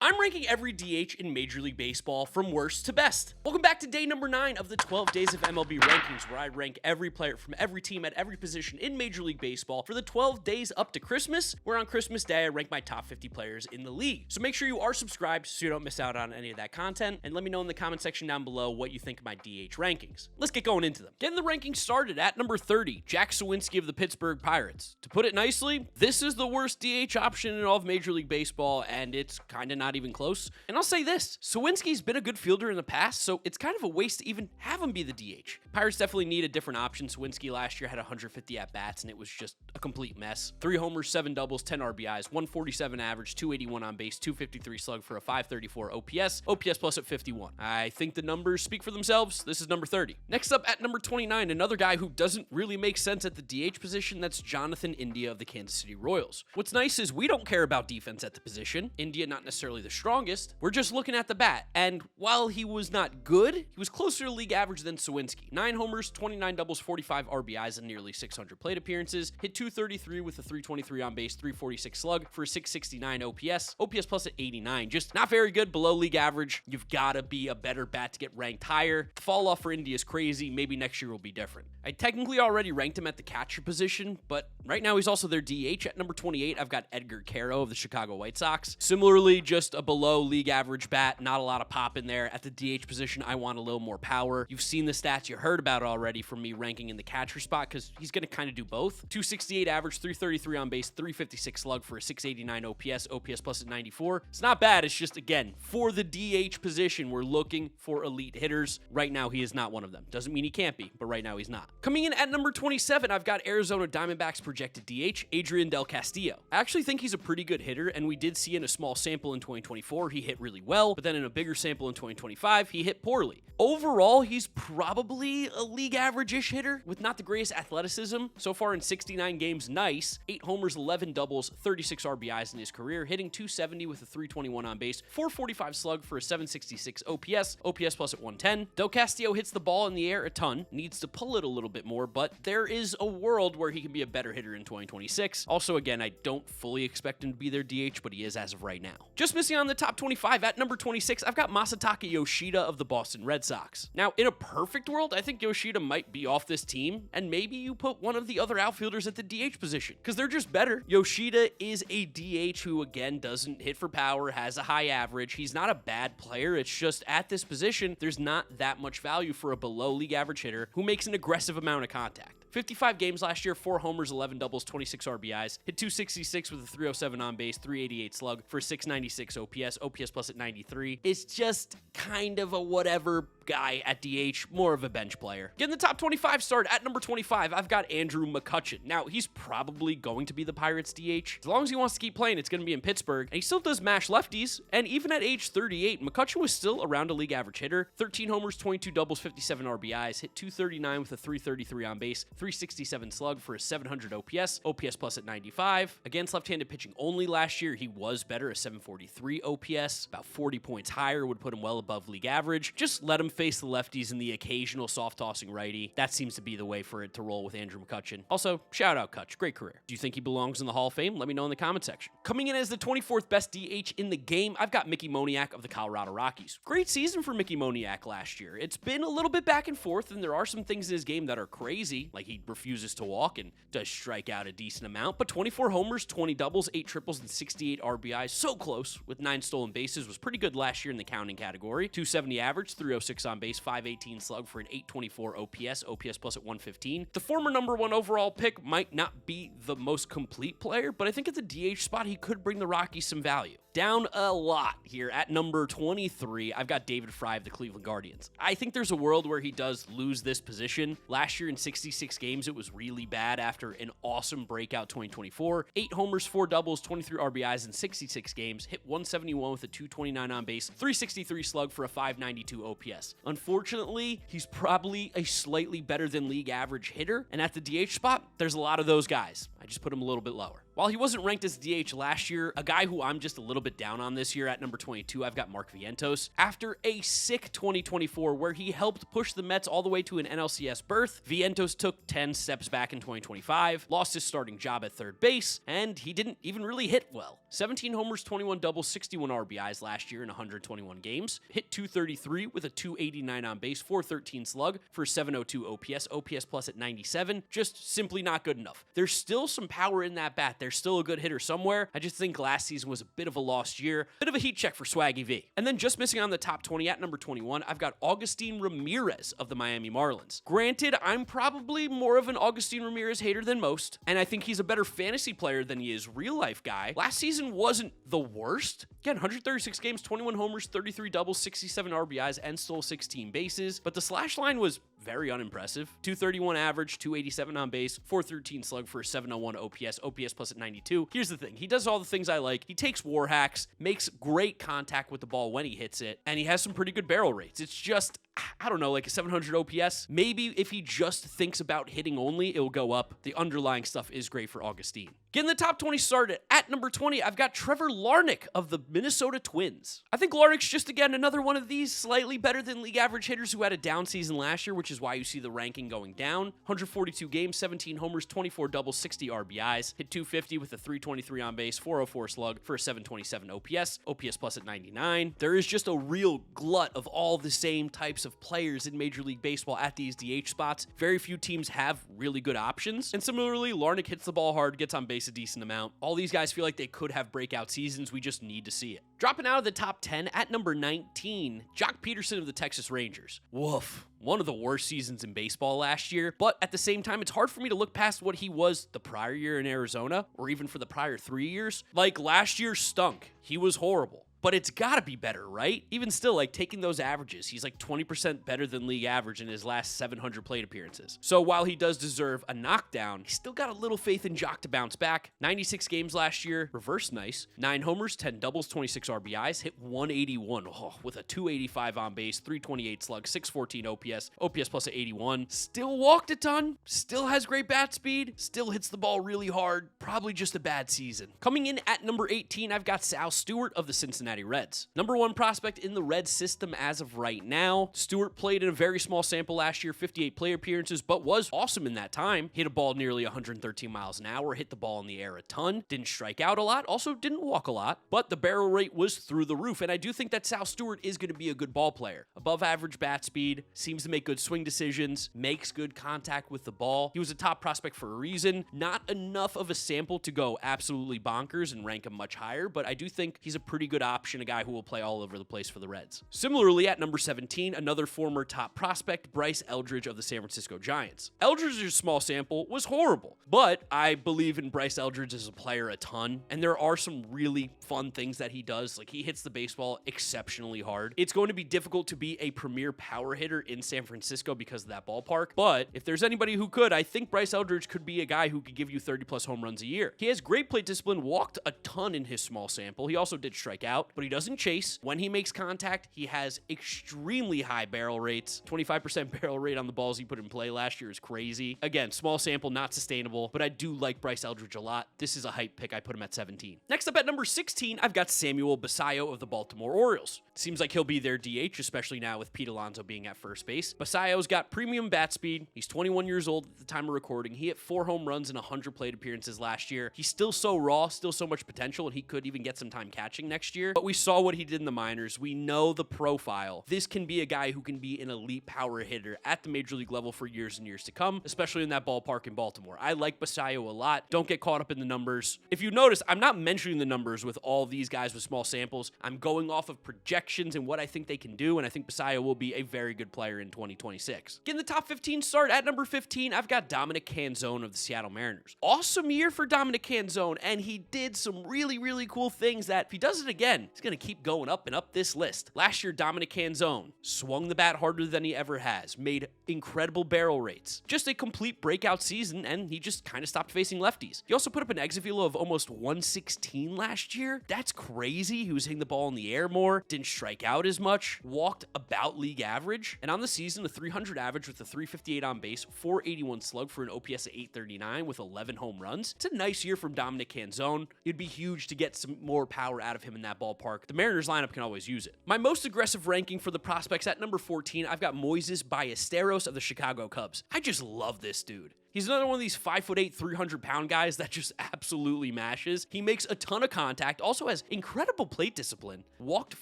I'm ranking every DH in Major League Baseball from worst to best. Welcome back to day number 9 of the 12 days of MLB rankings, where I rank every player from every team at every position in Major League Baseball for the 12 days up to Christmas, where on Christmas Day I rank my top 50 players in the league. So make sure you are subscribed so you don't miss out on any of that content, and let me know in the comment section down below what you think of my DH rankings. Let's get going into them. Getting the rankings started at number 30, Jack Suwinski of the Pittsburgh Pirates. To put it nicely, this is the worst DH option in all of Major League Baseball, and it's kind of not even close. And I'll say this, Suwinski's been a good fielder in the past, so it's kind of a waste to even have him be the DH. Pirates definitely need a different option. Suwinski last year had 150 at-bats, and it was just a complete mess. 3 homers, 7 doubles, 10 RBIs, 147 average, 281 on base, 253 slug for a 534 OPS, OPS plus at 51. I think the numbers speak for themselves. This is number 30. Next up at number 29, another guy who doesn't really make sense at the DH position, that's Jonathan India of the Kansas City Royals. What's nice is we don't care about defense at the position. India not necessarily the strongest. We're just looking at the bat, and while he was not good, he was closer to league average than Suwinski. 9 homers, 29 doubles, 45 RBIs, and nearly 600 plate appearances. Hit 233 with a 323 on base, 346 slug for a 669 OPS, OPS plus at 89. Just not very good, below league average. You've got to be a better bat to get ranked higher. The fall off for India is crazy. Maybe next year will be different. I technically already ranked him at the catcher position, but right now he's also their DH. At number 28, I've got Edgar Caro of the Chicago White Sox. Similarly, just a below league average bat, not a lot of pop in there. At the DH position, I want a little more power. You've seen the stats, you heard about it already from me ranking in the catcher spot, because he's going to kind of do both. 268 average, 333 on base, 356 slug for a 689 OPS, OPS plus at 94. It's not bad. It's just, again, for the DH position, we're looking for elite hitters. Right now, he is not one of them. Doesn't mean he can't be, but right now he's not. Coming in at number 27, I've got Arizona Diamondbacks projected DH, Adrian Del Castillo. I actually think he's a pretty good hitter, and we did see in a small sample in 2024, he hit really well, but then in a bigger sample in 2025, he hit poorly. Overall, he's probably a league average-ish hitter with not the greatest athleticism. So far in 69 games, nice. 8 homers, 11 doubles, 36 RBIs in his career, hitting 270 with a 321 on base, 445 slug for a 766 OPS, OPS plus at 110. Del Castillo hits the ball in the air a ton, needs to pull it a little bit more, but there is a world where he can be a better hitter in 2026. Also, again, I don't fully expect him to be their DH, but he is as of right now. Just missing on the top 25 at number 26, I've got Masataka Yoshida of the Boston Red Sox. Now, in a perfect world, I think Yoshida might be off this team, and maybe you put one of the other outfielders at the DH position, because they're just better. Yoshida is a DH who, again, doesn't hit for power, has a high average. He's not a bad player. It's just at this position, there's not that much value for a below league average hitter who makes an aggressive amount of contact. 55 games last year, 4 homers, 11 doubles, 26 RBIs, hit 266 with a 307 on base, 388 slug for 696 OPS, OPS plus at 93. It's just kind of a whatever guy at DH, more of a bench player. Getting the top 25 started at number 25, I've got Andrew McCutchen. Now, he's probably going to be the Pirates DH. As long as he wants to keep playing, it's going to be in Pittsburgh, and he still does mash lefties, and even at age 38, McCutchen was still around a league average hitter. 13 homers, 22 doubles, 57 RBIs, hit 239 with a 333 on base, 367 slug for a 700 OPS, OPS plus at 95. Against left-handed pitching only last year, he was better, a 743 OPS, about 40 points higher, would put him well above league average. Just let him face the lefties and the occasional soft-tossing righty. That seems to be the way for it to roll with Andrew McCutchen. Also, shout out Kutch, great career. Do you think he belongs in the Hall of Fame? Let me know in the comment section. Coming in as the 24th best DH in the game, I've got Mickey Moniak of the Colorado Rockies. Great season for Mickey Moniak last year. It's been a little bit back and forth, and there are some things in his game that are crazy, like he refuses to walk and does strike out a decent amount, but 24 homers, 20 doubles, 8 triples, and 68 RBIs, so close, with 9 stolen bases, was pretty good last year in the counting category. 270 average, 306 on base, 518 slug for an 824 OPS, OPS plus at 115. The former number 1 overall pick might not be the most complete player, but I think at the DH spot, he could bring the Rockies some value. Down a lot here at number 23, I've got David Fry of the Cleveland Guardians. I think there's a world where he does lose this position. Last year in 66 games, it was really bad after an awesome breakout 2024. 8 homers, 4 doubles, 23 RBIs in 66 games, hit 171 with a 229 on base, 363 slug for a 592 OPS. Unfortunately, he's probably a slightly better than league average hitter, and at the DH spot, there's a lot of those guys. I just put him a little bit lower. While he wasn't ranked as DH last year, a guy who I'm just a little bit down on this year at number 22, I've got Mark Vientos. After a sick 2024 where he helped push the Mets all the way to an NLCS berth, Vientos took 10 steps back in 2025, lost his starting job at third base, and he didn't even really hit well. 17 homers, 21 doubles, 61 RBIs last year in 121 games. Hit 233 with a 289 on base, 413 slug for 702 OPS plus at 97. Just simply not good enough. There's still some power in that bat. There's still a good hitter somewhere. I just think last season was a bit of a lost year. Bit of a heat check for Swaggy V. And then just missing on the top 20 at number 21, I've got Augustin Ramirez of the Miami Marlins. Granted, I'm probably more of an Augustin Ramirez hater than most, and I think he's a better fantasy player than he is real life guy. Last season wasn't the worst. Again, 136 games, 21 homers, 33 doubles, 67 RBIs, and stole 16 bases. But the slash line was very unimpressive. 231 average, 287 on base, 413 slug for a 701 OPS plus at 92. Here's the thing. He does all the things I like. He takes war hacks, makes great contact with the ball when he hits it, and he has some pretty good barrel rates. It's just, I don't know, like a 700 OPS. Maybe if he just thinks about hitting only, it'll go up. The underlying stuff is great for Augustine. Getting the top 20 started at number 20, I've got Trevor Larnach of the Minnesota Twins. I think Larnach's just, again, another one of these slightly better than league average hitters who had a down season last year, which is why you see the ranking going down. 142 games, 17 homers, 24 doubles, 60 RBIs. Hit 250 with a 323 on base, 404 slug for a 727 OPS plus at 99. There is just a real glut of all the same types of players in Major League Baseball at these DH spots. Very few teams have really good options. And similarly, Larnach hits the ball hard, gets on base a decent amount. All these guys feel like they could have breakout seasons. We just need to see it. Dropping out of the top 10 at number 19, Jock Peterson of the Texas Rangers. Woof. One of the worst seasons in baseball last year, but at the same time, it's hard for me to look past what he was the prior year in Arizona, or even for the prior 3 years. Like, last year stunk. He was horrible. But it's got to be better, right? Even still, like, taking those averages, he's like 20% better than league average in his last 700 plate appearances. So while he does deserve a knockdown, he's still got a little faith in Jock to bounce back. 96 games last year, reverse nice. 9 homers, 10 doubles, 26 RBIs, hit 181 with a 285 on base, 328 slug, 614 OPS plus at 81. Still walked a ton, still has great bat speed, still hits the ball really hard. Probably just a bad season. Coming in at number 18, I've got Sal Stewart of the Cincinnati Reds. Number 1 prospect in the Reds system as of right now. Stewart played in a very small sample last year, 58 play appearances, but was awesome in that time. Hit a ball nearly 113 miles an hour, hit the ball in the air a ton, didn't strike out a lot, also didn't walk a lot, but the barrel rate was through the roof, and I do think that Sal Stewart is going to be a good ball player. Above average bat speed, seems to make good swing decisions, makes good contact with the ball. He was a top prospect for a reason. Not enough of a sample to go absolutely bonkers and rank him much higher, but I do think he's a pretty good option, a guy who will play all over the place for the Reds. Similarly, at number 17, another former top prospect, Bryce Eldridge of the San Francisco Giants. Eldridge's small sample was horrible, but I believe in Bryce Eldridge as a player a ton, and there are some really fun things that he does. Like, he hits the baseball exceptionally hard. It's going to be difficult to be a premier power hitter in San Francisco because of that ballpark, but if there's anybody who could, I think Bryce Eldridge could be a guy who could give you 30 plus home runs a year. He has great plate discipline, walked a ton in his small sample. He also did strike out, but he doesn't chase. When he makes contact, he has extremely high barrel rates. 25% barrel rate on the balls he put in play last year is crazy. Again, small sample, not sustainable, but I do like Bryce Eldridge a lot. This is a hype pick. I put him at 17. Next up at number 16, I've got Samuel Basallo of the Baltimore Orioles. Seems like he'll be their DH, especially now with Pete Alonso being at first base. Basallo's got premium bat speed. He's 21 years old at the time of recording. He hit 4 home runs in 100 plate appearances last year. He's still so raw, still so much potential, and he could even get some time catching next year. But we saw what he did in the minors. We know the profile. This can be a guy who can be an elite power hitter at the major league level for years and years to come, especially in that ballpark in Baltimore. I like Basallo a lot. Don't get caught up in the numbers. If you notice, I'm not mentioning the numbers with all these guys with small samples. I'm going off of projections and what I think they can do, and I think Basallo will be a very good player in 2026. Getting the top 15 start at number 15, I've got Dominic Canzone of the Seattle Mariners. Awesome year for Dominic Canzone, and he did some really, really cool things that, if he does it again, he's going to keep going up and up this list. Last year, Dominic Canzone swung the bat harder than he ever has, made incredible barrel rates. Just a complete breakout season, and he just kind of stopped facing lefties. He also put up an exit velo of almost 116 last year. That's crazy. He was hitting the ball in the air more, didn't strike out as much, walked about league average, and on the season, a 300 average with a 358 on base, 481 slug for an OPS of 839 with 11 home runs. It's a nice year from Dominic Canzone. It'd be huge to get some more power out of him in that ballpark. The Mariners lineup can always use it. My most aggressive ranking for the prospects at number 14, I've got Moises Ballesteros of the Chicago Cubs. I just love this dude. He's another one of these 5'8", 300-pound guys that just absolutely mashes. He makes a ton of contact, also has incredible plate discipline. Walked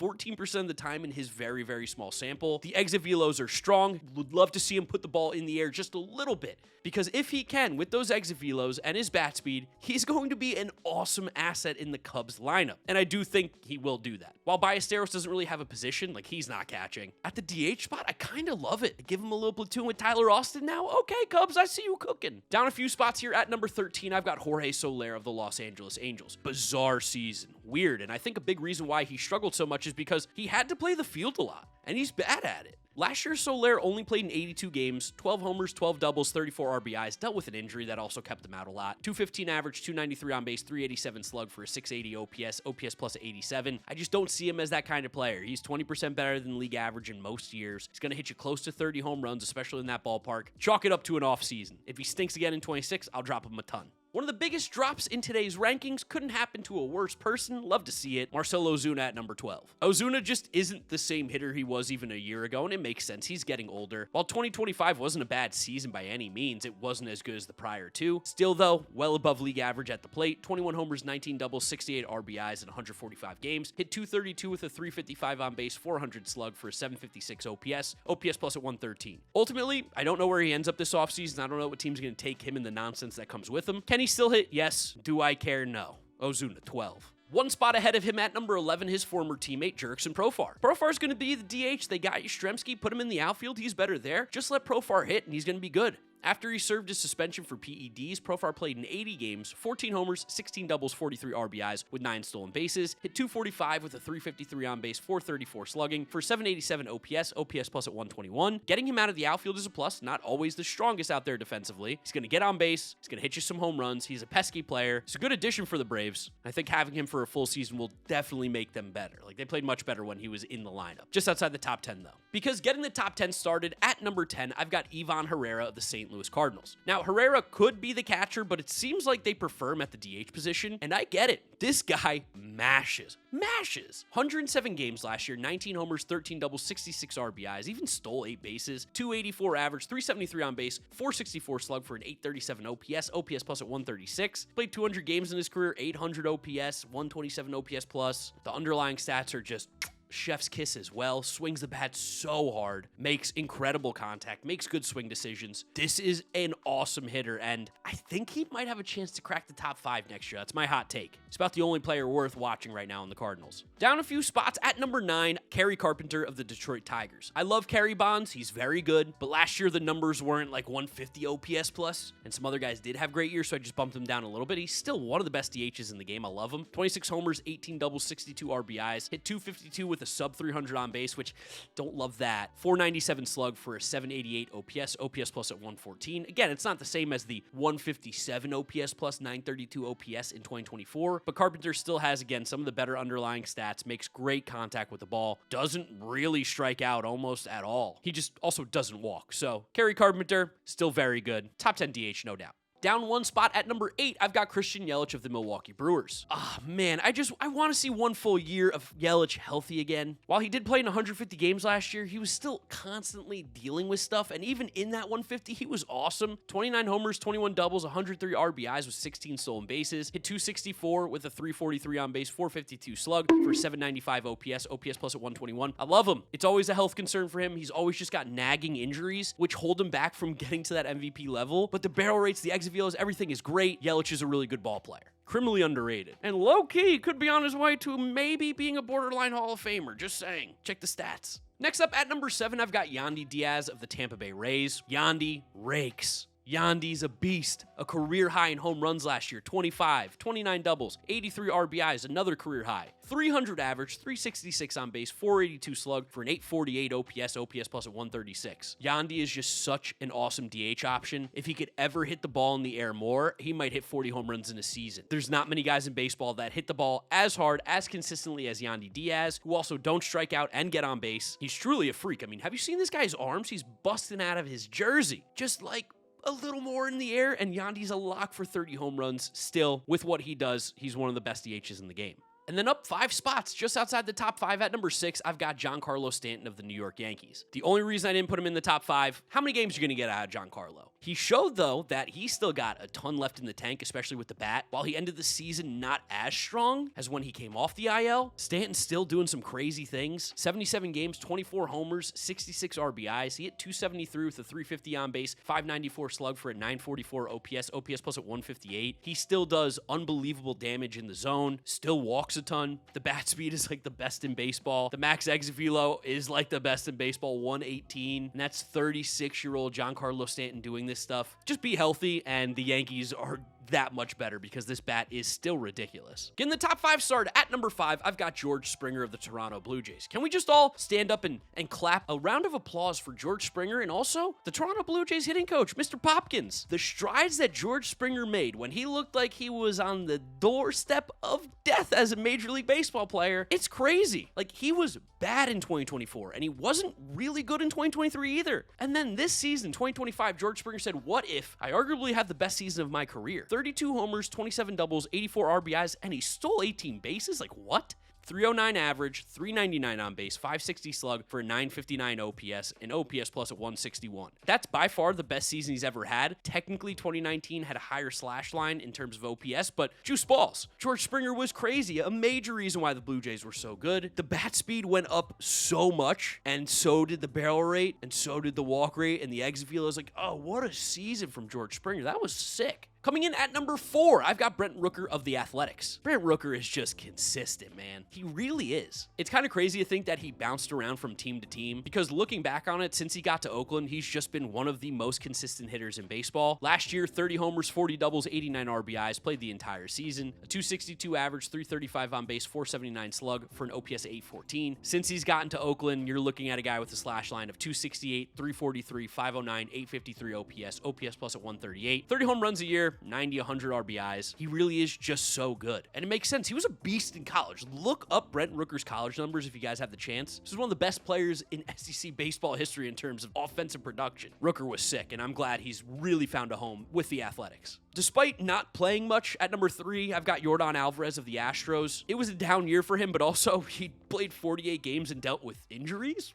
14% of the time in his very, very small sample. The exit velos are strong. Would love to see him put the ball in the air just a little bit, because if he can, with those exit velos and his bat speed, he's going to be an awesome asset in the Cubs lineup. And I do think he will do that. While Ballesteros doesn't really have a position, like he's not catching, at the DH spot, I kind of love it. Give him a little platoon with Tyler Austin now. Okay, Cubs, I see you cooking. Down a few spots here at number 13, I've got Jorge Soler of the Los Angeles Angels. Bizarre season. Weird, and I think a big reason why he struggled so much is because he had to play the field a lot, and he's bad at it. Last year, Soler only played in 82 games, 12 homers, 12 doubles, 34 RBIs, dealt with an injury that also kept him out a lot. 215 average, 293 on base, 387 slug for a 680 OPS plus 87. I just don't see him as that kind of player. He's 20% better than league average in most years. He's going to hit you close to 30 home runs, especially in that ballpark. Chalk it up to an off season. If he stinks again in 26, I'll drop him a ton. One of the biggest drops in today's rankings couldn't happen to a worse person. Love to see it. Marcell Ozuna at number 12. Ozuna just isn't the same hitter he was even a year ago, and it makes sense. He's getting older. While 2025 wasn't a bad season by any means, it wasn't as good as the prior two. Still, though, well above league average at the plate. 21 homers, 19 doubles, 68 RBIs in 145 games. Hit 232 with a 355 on base, 400 slug for a 756 OPS plus at 113. Ultimately, I don't know where he ends up this offseason. I don't know what team's going to take him and the nonsense that comes with him. Can he still hit? Yes. Do I care? No. Ozuna, 12. One spot ahead of him at number 11, his former teammate, Jurickson Profar. Profar's going to be the DH. They got Yastrzemski, put him in the outfield. He's better there. Just let Profar hit, and he's going to be good. After he served his suspension for PEDs, Profar played in 80 games, 14 homers, 16 doubles, 43 RBIs with 9 stolen bases, hit 245 with a 353 on base, 434 slugging for 787 OPS plus at 121. Getting him out of the outfield is a plus, not always the strongest out there defensively. He's going to get on base, he's going to hit you some home runs, he's a pesky player. It's a good addition for the Braves. I think having him for a full season will definitely make them better. Like, they played much better when he was in the lineup. Just outside the top 10 though. Because getting the top 10 started at number 10, I've got Ivan Herrera of the St. Louis Cardinals. Now, Herrera could be the catcher, but it seems like they prefer him at the DH position, and I get it. This guy mashes. 107 games last year, 19 homers, 13 doubles, 66 RBIs, even stole 8 bases, 284 average, 373 on base, 464 slug for an 837 OPS plus at 136. Played 200 games in his career, 800 OPS, 127 OPS plus. The underlying stats are just chef's kiss as well. Swings the bat so hard, makes incredible contact, makes good swing decisions. This is an awesome hitter, and I think he might have a chance to crack the top 5 next year. That's my hot take. He's about the only player worth watching right now in the Cardinals. Down a few spots at number 9, Kerry Carpenter of the Detroit Tigers. I love Kerry Bonds. He's very good, but last year the numbers weren't like 150 OPS plus, and some other guys did have great years, so I just bumped him down a little bit. He's still one of the best DHs in the game. I love him. 26 homers, 18 doubles, 62 RBIs, hit 252 with a sub 300 on base, which don't love that. 497 slug for a 788 OPS plus at 114. Again, it's not the same as the 157 OPS plus 932 OPS in 2024, but Carpenter still has, again, some of the better underlying stats, makes great contact with the ball, doesn't really strike out almost at all. He just also doesn't walk. So Kerry Carpenter, still very good. Top 10 DH, no doubt. Down one spot at number 8, I've got Christian Yelich of the Milwaukee Brewers. Man, I want to see one full year of Yelich healthy again. While he did play in 150 games last year, he was still constantly dealing with stuff, and even in that 150, he was awesome. 29 homers, 21 doubles, 103 RBIs with 16 stolen bases, hit 264 with a 343 on base, 452 slug for 795 OPS plus at 121. I love him. It's always a health concern for him. He's always just got nagging injuries, which hold him back from getting to that MVP level, but the barrel rates, the exit velos, everything is great. Yelich is a really good ball player. Criminally underrated. And low-key could be on his way to maybe being a borderline Hall of Famer. Just saying. Check the stats. Next up at number 7, I've got Yandy Diaz of the Tampa Bay Rays. Yandy rakes. Yandy's a beast. A career high in home runs last year, 25, 29 doubles, 83 RBIs, another career high. 300 average, 366 on base, 482 slug for an 848 OPS plus at 136. Yandy is just such an awesome DH option. If he could ever hit the ball in the air more, he might hit 40 home runs in a season. There's not many guys in baseball that hit the ball as hard, as consistently as Yandy Diaz, who also don't strike out and get on base. He's truly a freak. I mean, have you seen this guy's arms? He's busting out of his jersey. Just like a little more in the air, and Yandy's a lock for 30 home runs. Still, with what he does, he's one of the best DHs in the game. And then up 5 spots, just outside the top 5 at number 6, I've got Giancarlo Stanton of the New York Yankees. The only reason I didn't put him in the top 5, how many games are you going to get out of Giancarlo? He showed, though, that he still got a ton left in the tank, especially with the bat. While he ended the season not as strong as when he came off the IL, Stanton's still doing some crazy things. 77 games, 24 homers, 66 RBIs. He hit 273 with a 350 on base, 594 slug for a 944 OPS plus at 158. He still does unbelievable damage in the zone, still walks a ton. The bat speed is like the best in baseball. The max exit velo is like the best in baseball, 118. And that's 36-year-old Giancarlo Stanton doing this stuff. Just be healthy, and the Yankees are that much better because this bat is still ridiculous. Getting the top 5 started at number 5, I've got George Springer of the Toronto Blue Jays. Can we just all stand up and clap a round of applause for George Springer and also the Toronto Blue Jays hitting coach, Mr. Popkins? The strides that George Springer made when he looked like he was on the doorstep of death as a Major League Baseball player, it's crazy. Like, he was bad in 2024, and he wasn't really good in 2023 either. And then this season, 2025, George Springer said, what if I arguably have the best season of my career? 32 homers, 27 doubles, 84 RBIs, and he stole 18 bases? Like, what? 309 average, 399 on base, 560 slug for a 959 OPS, and OPS plus at 161. That's by far the best season he's ever had. Technically, 2019 had a higher slash line in terms of OPS, but juice balls. George Springer was crazy. A major reason why the Blue Jays were so good. The bat speed went up so much, and so did the barrel rate, and so did the walk rate, and the exit velo. I was like, oh, what a season from George Springer. That was sick. Coming in at number 4, I've got Brent Rooker of the Athletics. Brent Rooker is just consistent, man. He really is. It's kind of crazy to think that he bounced around from team to team, because looking back on it, since he got to Oakland, he's just been one of the most consistent hitters in baseball. Last year, 30 homers, 40 doubles, 89 RBIs, played the entire season. A 262 average, 335 on base, 479 slug for an OPS 814. Since he's gotten to Oakland, you're looking at a guy with a slash line of 268, 343, 509, 853 OPS plus at 138. 30 home runs a year, 90, 100 RBIs. He really is just so good. And it makes sense. He was a beast in college. Look up Brent Rooker's college numbers if you guys have the chance. This is one of the best players in SEC baseball history in terms of offensive production. Rooker was sick, and I'm glad he's really found a home with the Athletics. Despite not playing much, at number 3, I've got Yordan Alvarez of the Astros. It was a down year for him, but also he played 48 games and dealt with injuries?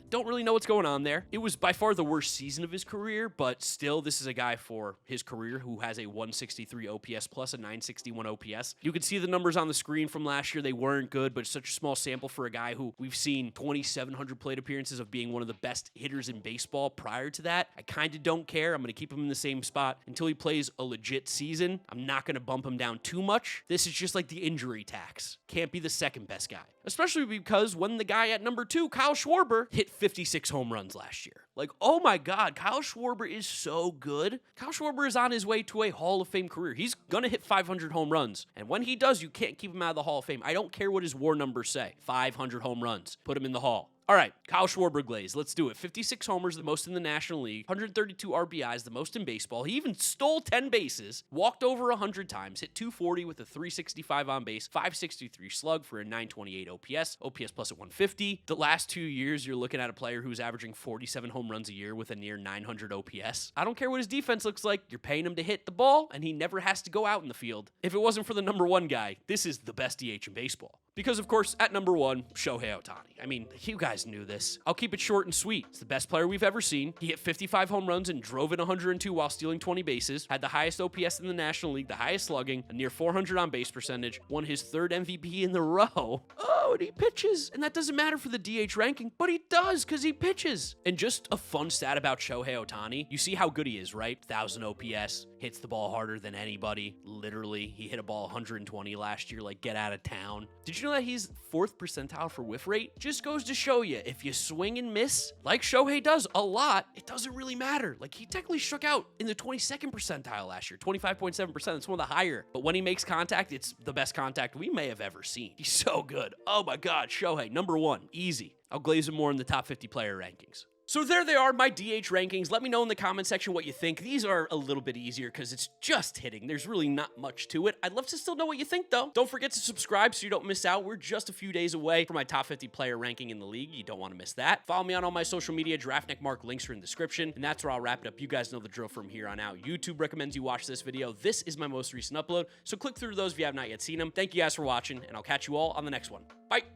Don't really know what's going on there. It was by far the worst season of his career, but still, this is a guy for his career who has a 163 OPS plus a 961 OPS. You can see the numbers on the screen from last year. They weren't good, but it's such a small sample for a guy who we've seen 2,700 plate appearances of being one of the best hitters in baseball prior to that. I kind of don't care. I'm going to keep him in the same spot until he plays a legit season. I'm not going to bump him down too much. This is just like the injury tax. Can't be the second best guy. Especially because when the guy at number 2, Kyle Schwarber, hit 56 home runs last year. Like, oh my God, Kyle Schwarber is so good. Kyle Schwarber is on his way to a Hall of Fame career. He's going to hit 500 home runs. And when he does, you can't keep him out of the Hall of Fame. I don't care what his WAR numbers say. 500 home runs. Put him in the Hall. All right, Kyle Schwarber glaze. Let's do it. 56 homers, the most in the National League. 132 RBIs, the most in baseball. He even stole 10 bases, walked over 100 times, hit 240 with a 365 on base, 563 slug for a 928 OPS plus at 150. The last 2 years, you're looking at a player who's averaging 47 home runs a year with a near 900 OPS. I don't care what his defense looks like. You're paying him to hit the ball, and he never has to go out in the field. If it wasn't for the number 1 guy, this is the best DH in baseball. Because, of course, at number 1, Shohei Ohtani. I mean, you guys knew this. I'll keep it short and sweet. It's the best player we've ever seen. He hit 55 home runs and drove in 102 while stealing 20 bases, had the highest OPS in the National League, the highest slugging, a near 400 on base percentage, won his 3rd MVP in the row. Oh, and he pitches. And that doesn't matter for the DH ranking, but he does because he pitches. And just a fun stat about Shohei Ohtani. You see how good he is, right? 1,000 OPS, hits the ball harder than anybody. Literally, he hit a ball 120 last year, like get out of town. Did you know you know that he's 4th percentile for whiff rate? Just goes to show you, if you swing and miss, like Shohei does a lot, it doesn't really matter. Like, he technically struck out in the 22nd percentile last year, 25.7%. That's one of the higher. But when he makes contact, it's the best contact we may have ever seen. He's so good. Oh my God, Shohei, number 1, easy. I'll glaze him more in the top 50 player rankings. So there they are, my DH rankings. Let me know in the comment section what you think. These are a little bit easier because it's just hitting. There's really not much to it. I'd love to still know what you think, though. Don't forget to subscribe so you don't miss out. We're just a few days away from my top 50 player ranking in the league. You don't want to miss that. Follow me on all my social media. GiraffeNeckMarc links are in the description. And that's where I'll wrap it up. You guys know the drill from here on out. YouTube recommends you watch this video. This is my most recent upload, so click through those if you have not yet seen them. Thank you guys for watching, and I'll catch you all on the next one. Bye.